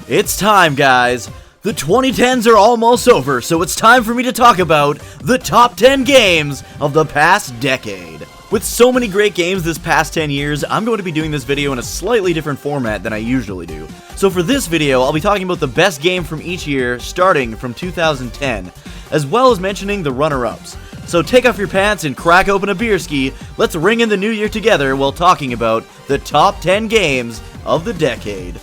It's time, guys. The 2010s are almost over, so it's time for me to talk about the top 10 games of the past decade. With so many great games this past 10 years, I'm going to be doing this video in a slightly different format than I usually do. So for this video, I'll be talking about the best game from each year, starting from 2010, as well as mentioning the runner-ups. So take off your pants and crack open a beer ski. Let's ring in the new year together while talking about the top 10 games of the decade.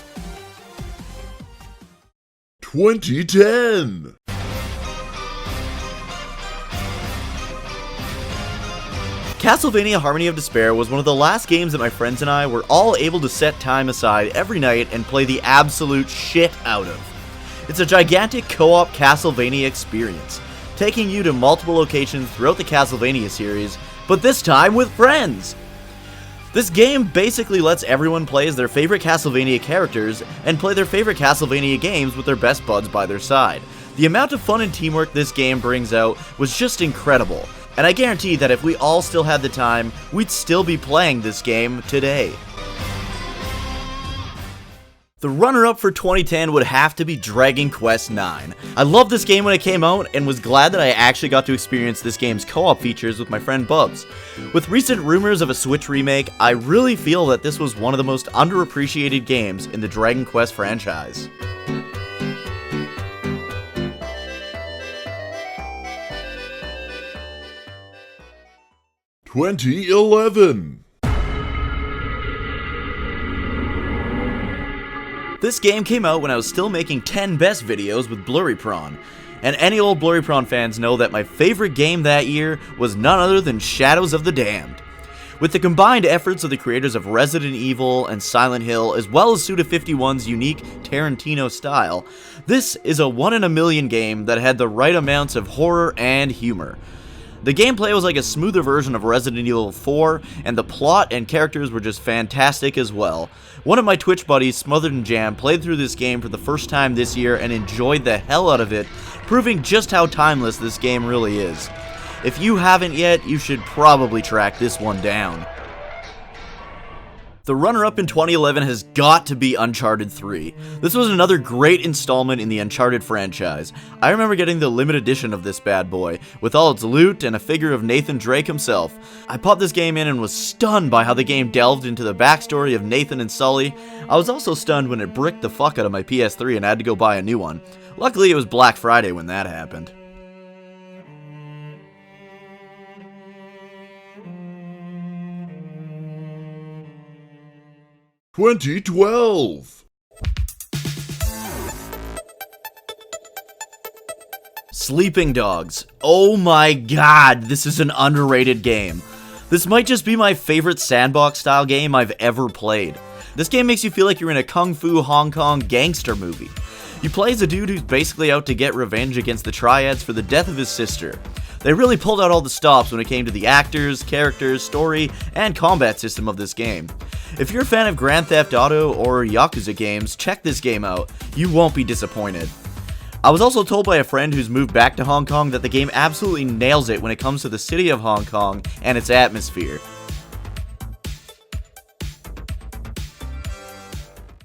2010. Castlevania Harmony of Despair was one of the last games that my friends and I were all able to set time aside every night and play the absolute shit out of. It's a gigantic co-op Castlevania experience, taking you to multiple locations throughout the Castlevania series, but this time with friends! This game basically lets everyone play as their favorite Castlevania characters and play their favorite Castlevania games with their best buds by their side. The amount of fun and teamwork this game brings out was just incredible, and I guarantee that if we all still had the time, we'd still be playing this game today. The runner-up for 2010 would have to be Dragon Quest IX. I loved this game when it came out and was glad that I actually got to experience this game's co-op features with my friend Bubs. With recent rumors of a Switch remake, I really feel that this was one of the most underappreciated games in the Dragon Quest franchise. (2011). This game came out when I was still making 10 best videos with Blurry Prawn, and any old Blurry Prawn fans know that my favorite game that year was none other than Shadows of the Damned. With the combined efforts of the creators of Resident Evil and Silent Hill, as well as Suda51's unique Tarantino style, this is a one-in-a-million game that had the right amounts of horror and humor. The gameplay was like a smoother version of Resident Evil 4, and the plot and characters were just fantastic as well. One of my Twitch buddies, Smothered and Jam, played through this game for the first time this year and enjoyed the hell out of it, proving just how timeless this game really is. If you haven't yet, you should probably track this one down. The runner-up in 2011 has got to be Uncharted 3. This was another great installment in the Uncharted franchise. I remember getting the limited edition of this bad boy, with all its loot and a figure of Nathan Drake himself. I popped this game in and was stunned by how the game delved into the backstory of Nathan and Sully. I was also stunned when it bricked the fuck out of my PS3 and I had to go buy a new one. Luckily it was Black Friday when that happened. (2012). Sleeping Dogs. Oh my god, this is an underrated game. This might just be my favorite sandbox style game I've ever played. This game makes you feel like you're in a Kung Fu Hong Kong gangster movie. You play as a dude who's basically out to get revenge against the Triads for the death of his sister. They really pulled out all the stops when it came to the actors, characters, story, and combat system of this game. If you're a fan of Grand Theft Auto or Yakuza games, check this game out. You won't be disappointed. I was also told by a friend who's moved back to Hong Kong that the game absolutely nails it when it comes to the city of Hong Kong and its atmosphere.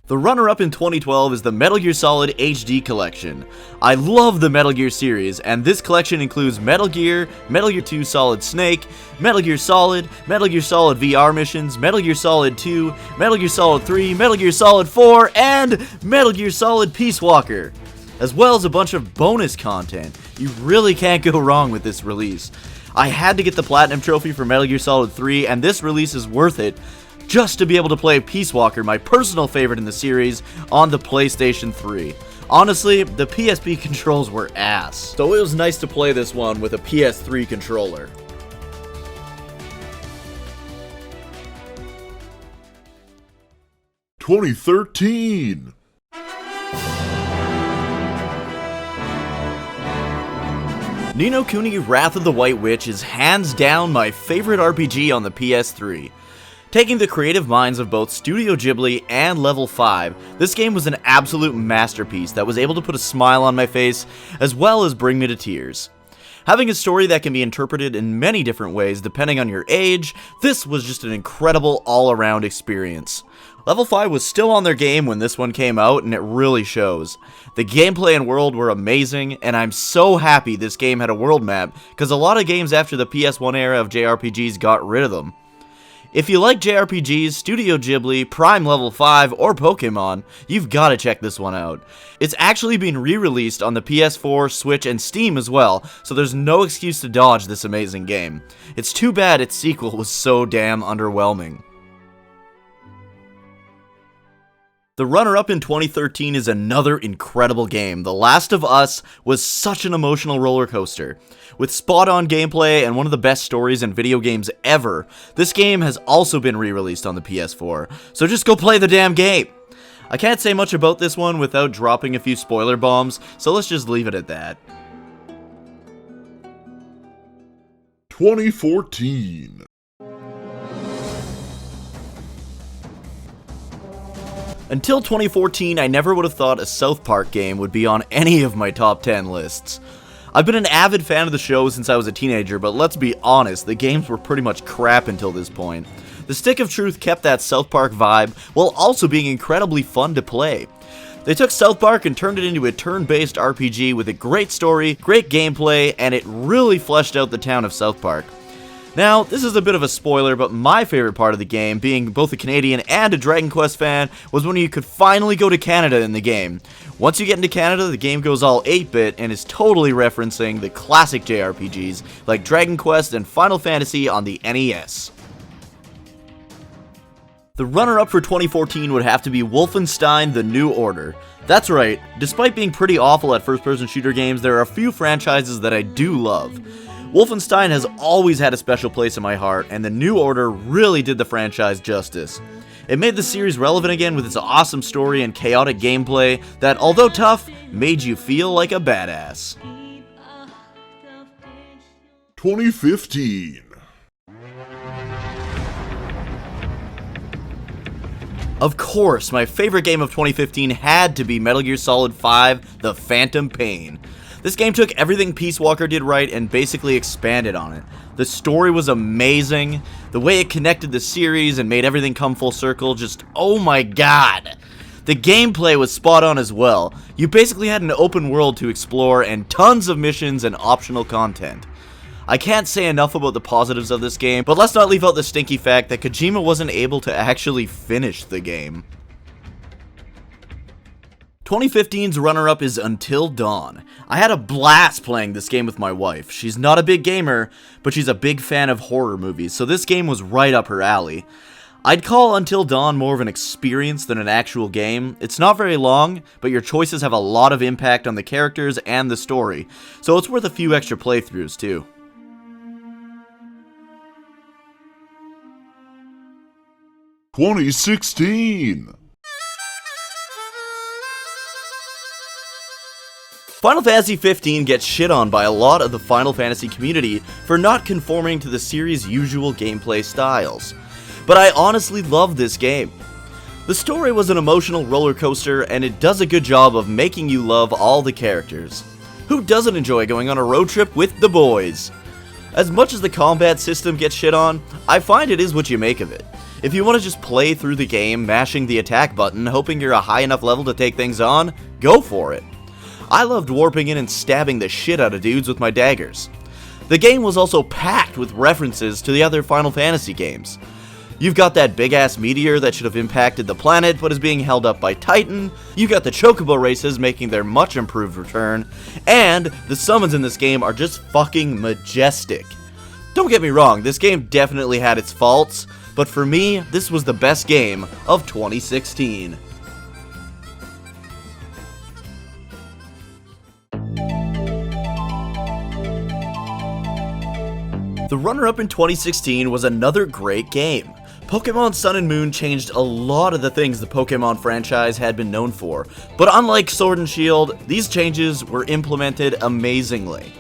The runner-up in 2012 is the Metal Gear Solid HD Collection. I love the Metal Gear series, and this collection includes Metal Gear 2 Solid Snake, Metal Gear Solid VR missions, Metal Gear Solid 2, Metal Gear Solid 3, Metal Gear Solid 4, and Metal Gear Solid Peace Walker, as well as a bunch of bonus content. You really can't go wrong with this release. I had to get the Platinum Trophy for Metal Gear Solid 3, and this release is worth it, just to be able to play Peace Walker, my personal favorite in the series, on the PlayStation 3. Honestly, the PSP controls were ass, so it was nice to play this one with a PS3 controller. (2013). Ni no Kuni Wrath of the White Witch is hands down my favorite RPG on the PS3. Taking the creative minds of both Studio Ghibli and Level 5, this game was an absolute masterpiece that was able to put a smile on my face, as well as bring me to tears. Having a story that can be interpreted in many different ways depending on your age, this was just an incredible all-around experience. Level 5 was still on their game when this one came out, and it really shows. The gameplay and world were amazing, and I'm so happy this game had a world map, because a lot of games after the PS1 era of JRPGs got rid of them. If you like JRPGs, Studio Ghibli, Prime Level 5, or Pokemon, you've gotta check this one out. It's actually been re-released on the PS4, Switch, and Steam as well, so there's no excuse to dodge this amazing game. It's too bad its sequel was so damn underwhelming. The runner-up in 2013 is another incredible game. The Last of Us was such an emotional roller coaster. With spot-on gameplay and one of the best stories in video games ever, this game has also been re-released on the PS4, so just go play the damn game! I can't say much about this one without dropping a few spoiler bombs, so let's just leave it at that. 2014. Until 2014, I never would have thought a South Park game would be on any of my top 10 lists. I've been an avid fan of the show since I was a teenager, but let's be honest, the games were pretty much crap until this point. The Stick of Truth kept that South Park vibe, while also being incredibly fun to play. They took South Park and turned it into a turn-based RPG with a great story, great gameplay, and it really fleshed out the town of South Park. Now, this is a bit of a spoiler, but my favorite part of the game, being both a Canadian and a Dragon Quest fan, was when you could finally go to Canada in the game. Once you get into Canada, the game goes all 8-bit and is totally referencing the classic JRPGs like Dragon Quest and Final Fantasy on the NES. The runner-up for 2014 would have to be Wolfenstein: The New Order. That's right, despite being pretty awful at first-person shooter games, there are a few franchises that I do love. Wolfenstein has always had a special place in my heart, and The New Order really did the franchise justice. It made the series relevant again with its awesome story and chaotic gameplay that, although tough, made you feel like a badass. 2015. Of course, my favorite game of 2015 had to be Metal Gear Solid 5: The Phantom Pain. This game took everything Peace Walker did right and basically expanded on it. The story was amazing, the way it connected the series and made everything come full circle, just oh my god. The gameplay was spot on as well. You basically had an open world to explore and tons of missions and optional content. I can't say enough about the positives of this game, but let's not leave out the stinky fact that Kojima wasn't able to actually finish the game. 2015's runner-up is Until Dawn. I had a blast playing this game with my wife. She's not a big gamer, but she's a big fan of horror movies, so this game was right up her alley. I'd call Until Dawn more of an experience than an actual game. It's not very long, but your choices have a lot of impact on the characters and the story, so it's worth a few extra playthroughs too. "2016. Final Fantasy 15 gets shit on by a lot of the Final Fantasy community for not conforming to the series' usual gameplay styles. But I honestly love this game. The story was an emotional roller coaster, and it does a good job of making you love all the characters. Who doesn't enjoy going on a road trip with the boys? As much as the combat system gets shit on, I find it is what you make of it. If you want to just play through the game, mashing the attack button, hoping you're a high enough level to take things on, go for it. I loved warping in and stabbing the shit out of dudes with my daggers. The game was also packed with references to the other Final Fantasy games. You've got that big-ass meteor that should have impacted the planet but is being held up by Titan, you've got the Chocobo races making their much improved return, and the summons in this game are just fucking majestic. Don't get me wrong, this game definitely had its faults, but for me, this was the best game of 2016. The runner-up in 2016 was another great game. Pokemon Sun and Moon changed a lot of the things the Pokemon franchise had been known for, but unlike Sword and Shield, these changes were implemented amazingly.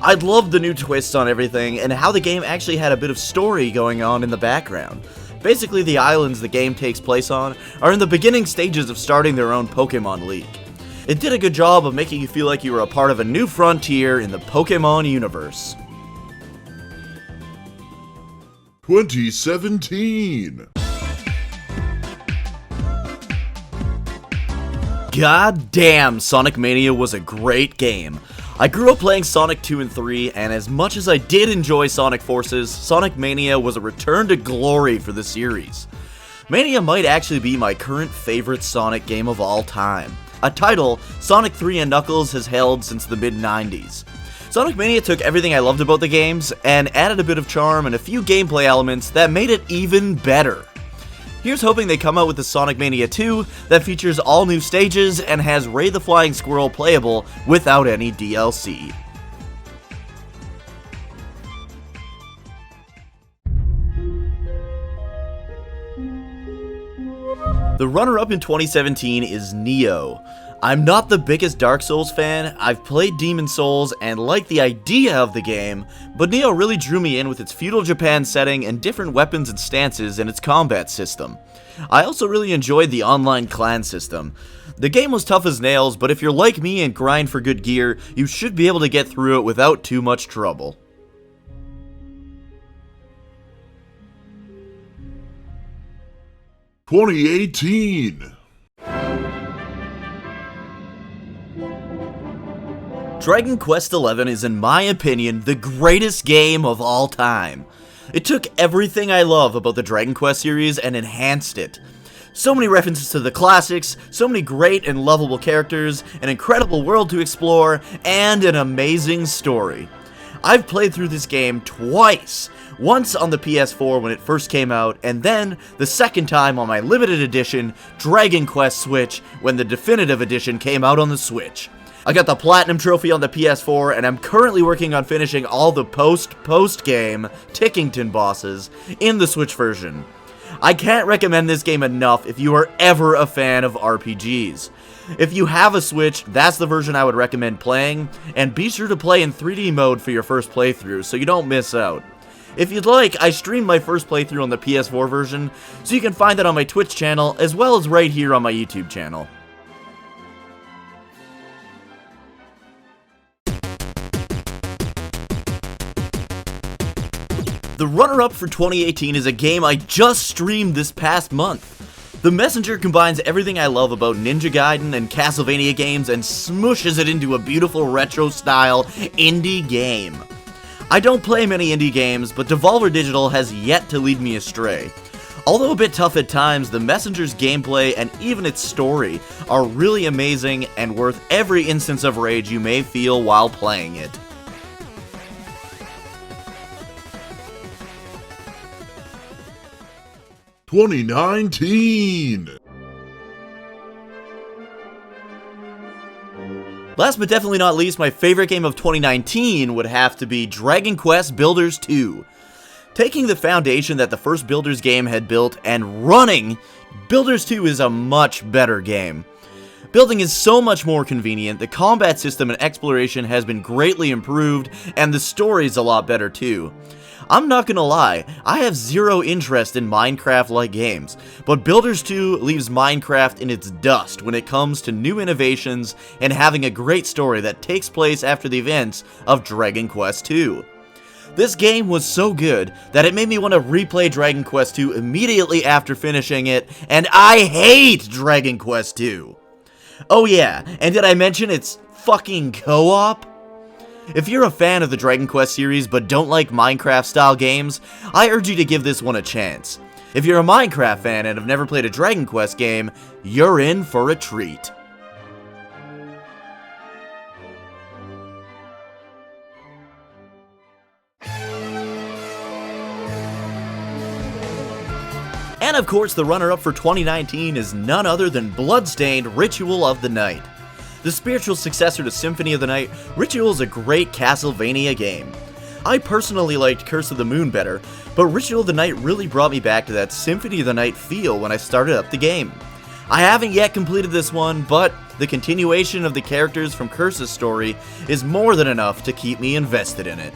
I loved the new twists on everything and how the game actually had a bit of story going on in the background. Basically, the islands the game takes place on are in the beginning stages of starting their own Pokemon League. It did a good job of making you feel like you were a part of a new frontier in the Pokemon universe. 2017. God damn, Sonic Mania was a great game. I grew up playing Sonic 2 and 3, and as much as I did enjoy Sonic Forces, Sonic Mania was a return to glory for the series. Mania might actually be my current favorite Sonic game of all time, a title Sonic 3 and Knuckles has held since the mid-90s. Sonic Mania took everything I loved about the games and added a bit of charm and a few gameplay elements that made it even better. Here's hoping they come out with the Sonic Mania 2 that features all new stages and has Ray the Flying Squirrel playable without any DLC. The runner-up in 2017 is Nioh. I'm not the biggest Dark Souls fan, I've played Demon Souls and like the idea of the game, but Nioh really drew me in with its feudal Japan setting and different weapons and stances in its combat system. I also really enjoyed the online clan system. The game was tough as nails, but if you're like me and grind for good gear, you should be able to get through it without too much trouble. "2018. Dragon Quest XI is, in my opinion, the greatest game of all time. It took everything I love about the Dragon Quest series and enhanced it. So many references to the classics, so many great and lovable characters, an incredible world to explore, and an amazing story. I've played through this game twice, once on the PS4 when it first came out, and then the second time on my limited edition Dragon Quest Switch when the definitive edition came out on the Switch. I got the Platinum Trophy on the PS4, and I'm currently working on finishing all the post-game Tickington bosses in the Switch version. I can't recommend this game enough if you are ever a fan of RPGs. If you have a Switch, that's the version I would recommend playing, and be sure to play in 3D mode for your first playthrough so you don't miss out. If you'd like, I streamed my first playthrough on the PS4 version, so you can find that on my Twitch channel as well as right here on my YouTube channel. The runner-up for 2018 is a game I just streamed this past month. The Messenger combines everything I love about Ninja Gaiden and Castlevania games and smooshes it into a beautiful retro-style indie game. I don't play many indie games, but Devolver Digital has yet to lead me astray. Although a bit tough at times, the Messenger's gameplay and even its story are really amazing and worth every instance of rage you may feel while playing it. "2019. Last but definitely not least, my favorite game of 2019 would have to be Dragon Quest Builders 2. Taking the foundation that the first Builders game had built and running, Builders 2 is a much better game. Building is so much more convenient, the combat system and exploration has been greatly improved, and the story's a lot better too. I'm not gonna lie, I have zero interest in Minecraft-like games, but Builders 2 leaves Minecraft in its dust when it comes to new innovations and having a great story that takes place after the events of Dragon Quest 2. This game was so good that it made me want to replay Dragon Quest 2 immediately after finishing it, and I hate Dragon Quest 2! Oh yeah, and did I mention it's fucking co-op? If you're a fan of the Dragon Quest series but don't like Minecraft-style games, I urge you to give this one a chance. If you're a Minecraft fan and have never played a Dragon Quest game, you're in for a treat. And of course, the runner-up for 2019 is none other than Bloodstained Ritual of the Night. The spiritual successor to Symphony of the Night, Ritual is a great Castlevania game. I personally liked Curse of the Moon better, but Ritual of the Night really brought me back to that Symphony of the Night feel when I started up the game. I haven't yet completed this one, but the continuation of the characters from Curse's story is more than enough to keep me invested in it.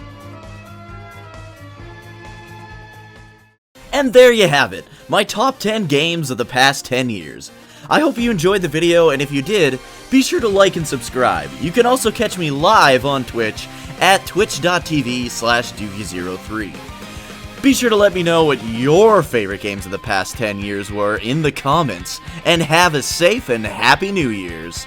And there you have it, my top 10 games of the past 10 years. I hope you enjoyed the video, and if you did, be sure to like and subscribe. You can also catch me live on Twitch at twitch.tv/doogie03. Be sure to let me know what your favorite games of the past 10 years were in the comments, and have a safe and happy New Year's.